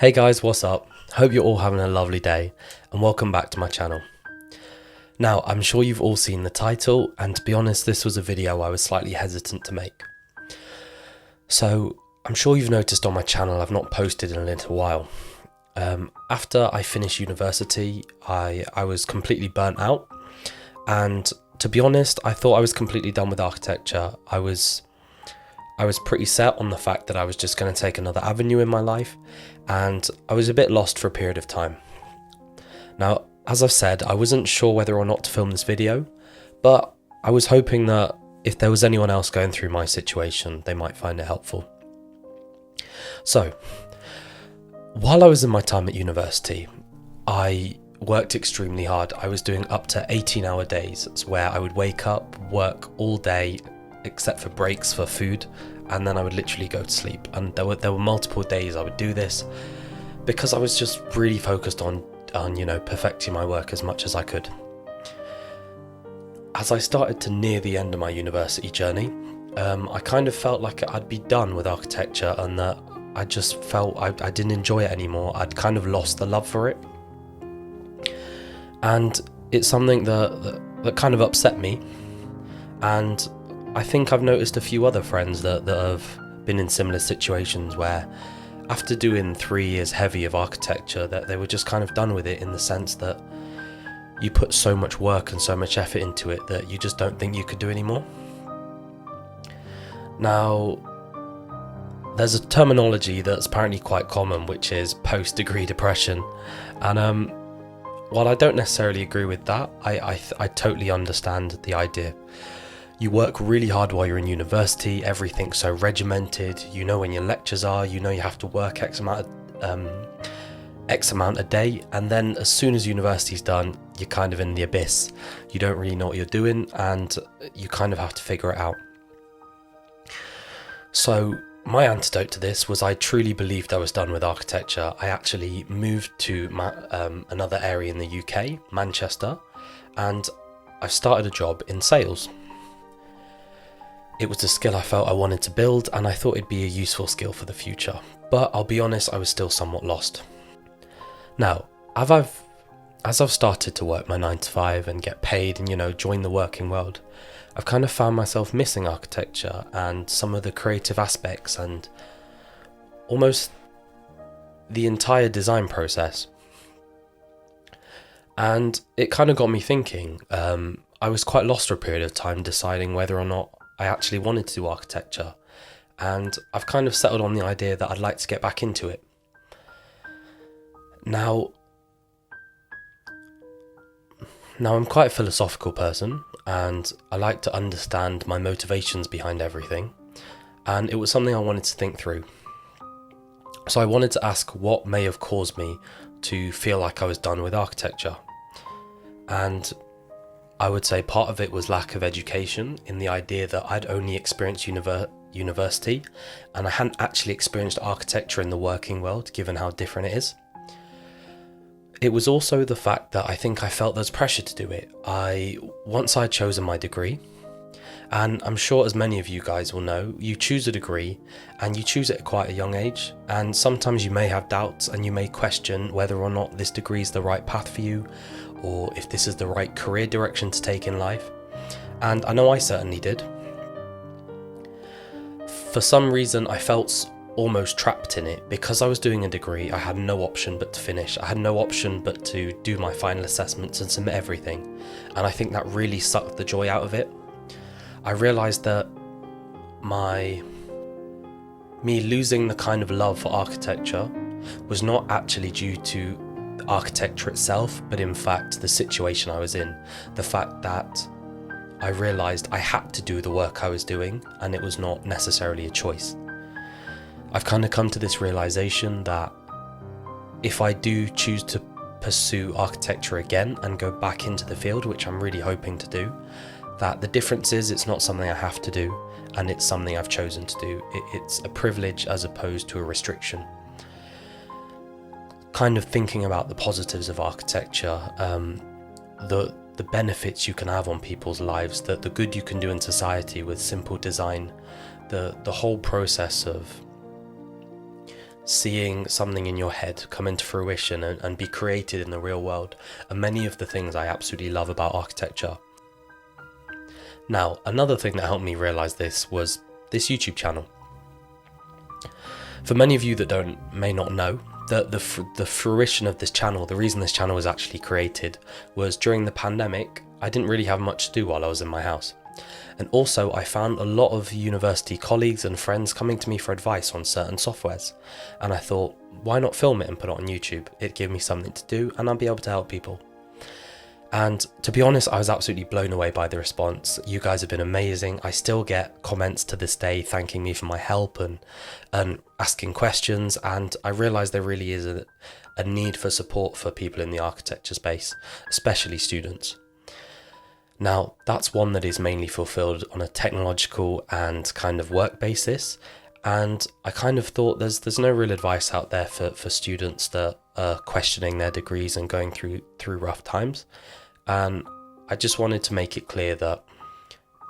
Hey guys, what's up? Hope you're all having a lovely day and welcome back to my channel. Now, I'm sure you've all seen the title, and to be honest, this was a video I was slightly hesitant to make. So, I'm sure you've noticed on my channel I've not posted in a little while. After I finished university, I was completely burnt out, and to be honest, I thought I was completely done with architecture. I was pretty set on the fact that I was just going to take another avenue in my life, and I was a bit lost for a period of time. Now, as I've said, I wasn't sure whether or not to film this video, but I was hoping that if there was anyone else going through my situation, they might find it helpful. So, while I was in my time at university, I worked extremely hard. I was doing up to 18-hour days, where I would wake up, work all day, except for breaks for food, and then I would literally go to sleep. And there were multiple days I would do this because I was just really focused on perfecting my work as much as I could. As I started to near the end of my university journey, I kind of felt like I'd be done with architecture, and that I just felt I didn't enjoy it anymore. I'd kind of lost the love for it, and it's something that kind of upset me. And I think I've noticed a few other friends that have been in similar situations where after doing 3 years heavy of architecture, that they were just kind of done with it, in the sense that you put so much work and so much effort into it that you just don't think you could do anymore. Now, there's a terminology that's apparently quite common, which is post-degree depression, and while I don't necessarily agree with that, I totally understand the idea. You work really hard while you're in university, everything's so regimented, you know when your lectures are, you know you have to work X amount a day, and then as soon as university's done, you're kind of in the abyss. You don't really know what you're doing, and you kind of have to figure it out. So my antidote to this was, I truly believed I was done with architecture. I actually moved to another area in the UK, Manchester, and I started a job in sales. It was a skill I felt I wanted to build, and I thought it'd be a useful skill for the future. But I'll be honest, I was still somewhat lost. Now, as I've started to work my 9 to 5 and get paid and, join the working world, I've kind of found myself missing architecture and some of the creative aspects and almost the entire design process. And it kind of got me thinking. I was quite lost for a period of time, deciding whether or not I actually wanted to do architecture, and I've kind of settled on the idea that I'd like to get back into it. Now I'm quite a philosophical person, and I like to understand my motivations behind everything, and it was something I wanted to think through. So I wanted to ask what may have caused me to feel like I was done with architecture. And I would say part of it was lack of education, in the idea that I'd only experienced university, and I hadn't actually experienced architecture in the working world, given how different it is. It was also the fact that I think I felt there's pressure to do it. Once I'd chosen my degree, and I'm sure as many of you guys will know, you choose a degree and you choose it at quite a young age, and sometimes you may have doubts and you may question whether or not this degree is the right path for you, or if this is the right career direction to take in life. And I know I certainly did. For some reason, I felt almost trapped in it. Because I was doing a degree, I had no option but to finish. I had no option but to do my final assessments and submit everything. And I think that really sucked the joy out of it. I realised that me losing the kind of love for architecture was not actually due to architecture itself, but in fact the situation I was in. The fact that I realised I had to do the work I was doing, and it was not necessarily a choice. I've kind of come to this realisation that if I do choose to pursue architecture again and go back into the field, which I'm really hoping to do, that the difference is it's not something I have to do, and it's something I've chosen to do. It's a privilege as opposed to a restriction. Kind of thinking about the positives of architecture, the benefits you can have on people's lives, the good you can do in society with simple design, the whole process of seeing something in your head come into fruition and be created in the real world are many of the things I absolutely love about architecture. Now, another thing that helped me realize this was this YouTube channel. For many of you that may not know, the fruition of this channel, the reason this channel was actually created was during the pandemic. I didn't really have much to do while I was in my house. And also I found a lot of university colleagues and friends coming to me for advice on certain softwares. And I thought, why not film it and put it on YouTube? It'd give me something to do and I'll be able to help people. And to be honest, I was absolutely blown away by the response. You guys have been amazing. I still get comments to this day thanking me for my help and asking questions. And I realize there really is a need for support for people in the architecture space, especially students. Now, that's one that is mainly fulfilled on a technological and kind of work basis. And I kind of thought there's no real advice out there for students that are questioning their degrees and going through rough times. And I just wanted to make it clear that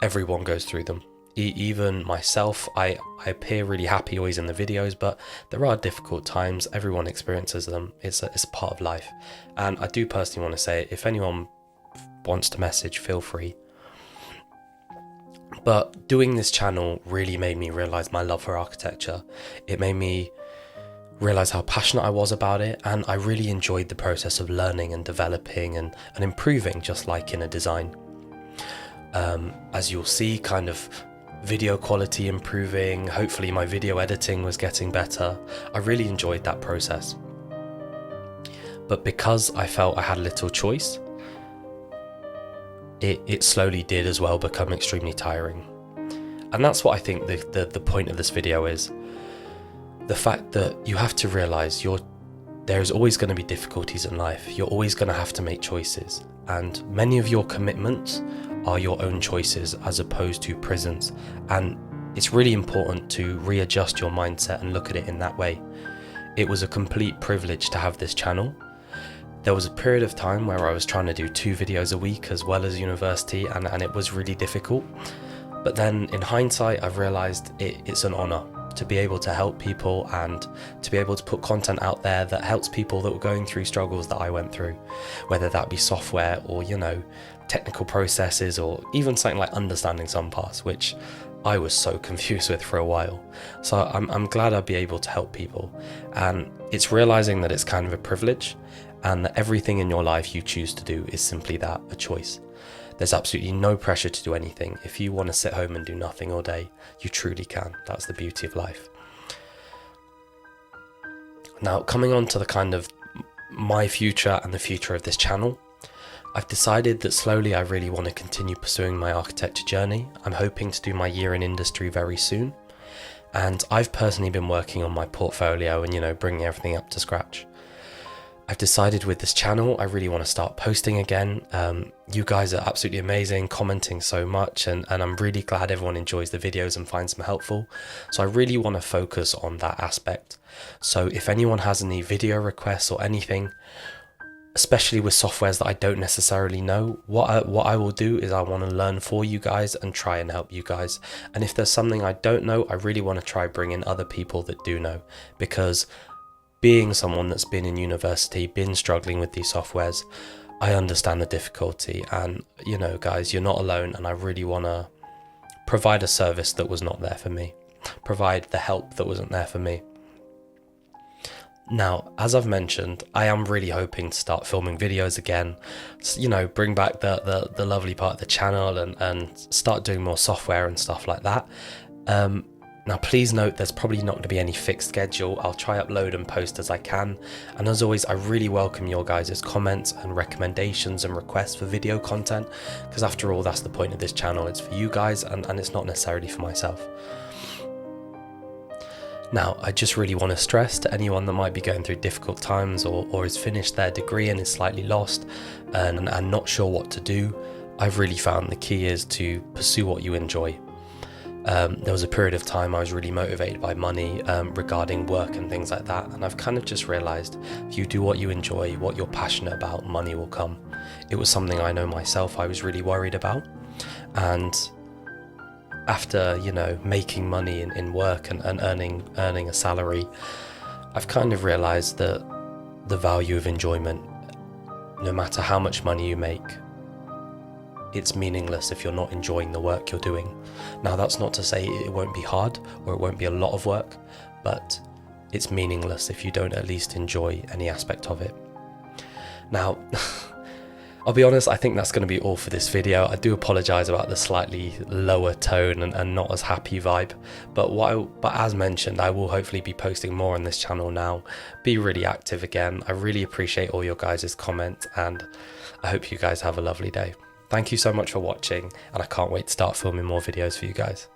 everyone goes through them. Even myself, I appear really happy always in the videos, but there are difficult times. Everyone experiences them. It's a part of life. And I do personally want to say, if anyone wants to message, feel free. But doing this channel really made me realize my love for architecture. It made me realize how passionate I was about it, and I really enjoyed the process of learning and developing and improving, just like in a design. As you'll see, kind of video quality improving, hopefully my video editing was getting better. I really enjoyed that process. But because I felt I had little choice, it slowly did as well become extremely tiring. And that's what I think the point of this video is. The fact that you have to realize there's always going to be difficulties in life. You're always going to have to make choices. And many of your commitments are your own choices as opposed to prisons. And it's really important to readjust your mindset and look at it in that way. It was a complete privilege to have this channel. There was a period of time where I was trying to do 2 videos a week as well as university, and it was really difficult. But then in hindsight, I've realized it's an honor to be able to help people and to be able to put content out there that helps people that were going through struggles that I went through, whether that be software or, technical processes, or even something like understanding some parts, which I was so confused with for a while. So I'm glad I'll be able to help people. And it's realizing that it's kind of a privilege, and that everything in your life you choose to do is simply that, a choice. There's absolutely no pressure to do anything. If you want to sit home and do nothing all day, you truly can. That's the beauty of life. Now, coming on to the kind of my future and the future of this channel, I've decided that slowly I really want to continue pursuing my architecture journey. I'm hoping to do my year in industry very soon. And I've personally been working on my portfolio and, bringing everything up to scratch. I've decided with this channel, I really want to start posting again. You guys are absolutely amazing, commenting so much, and I'm really glad everyone enjoys the videos and finds them helpful. So I really want to focus on that aspect. So if anyone has any video requests or anything, especially with softwares that I don't necessarily know, what I will do is I want to learn for you guys and try and help you guys. And if there's something I don't know, I really want to try bring in other people that do know, because being someone that's been in university, been struggling with these softwares, I understand the difficulty. And, guys, you're not alone. And I really want to provide a service that was not there for me, provide the help that wasn't there for me. Now, as I've mentioned, I am really hoping to start filming videos again, bring back the lovely part of the channel and start doing more software and stuff like that. Now, please note there's probably not going to be any fixed schedule. I'll try upload and post as I can. And as always, I really welcome your guys' comments and recommendations and requests for video content, because after all, that's the point of this channel. It's for you guys and it's not necessarily for myself. Now, I just really want to stress to anyone that might be going through difficult times or has finished their degree and is slightly lost and not sure what to do, I've really found the key is to pursue what you enjoy. There was a period of time I was really motivated by money regarding work and things like that, and I've kind of just realized if you do what you enjoy, what you're passionate about, money will come. It was something I know myself I was really worried about, and after making money in work and earning a salary, I've kind of realised that the value of enjoyment, no matter how much money you make, it's meaningless if you're not enjoying the work you're doing. Now, that's not to say it won't be hard or it won't be a lot of work, but it's meaningless if you don't at least enjoy any aspect of it. Now, I'll be honest, I think that's going to be all for this video. I do apologise about the slightly lower tone and not as happy vibe, but as mentioned, I will hopefully be posting more on this channel now, be really active again. I really appreciate all your guys' comments, and I hope you guys have a lovely day. Thank you so much for watching, and I can't wait to start filming more videos for you guys.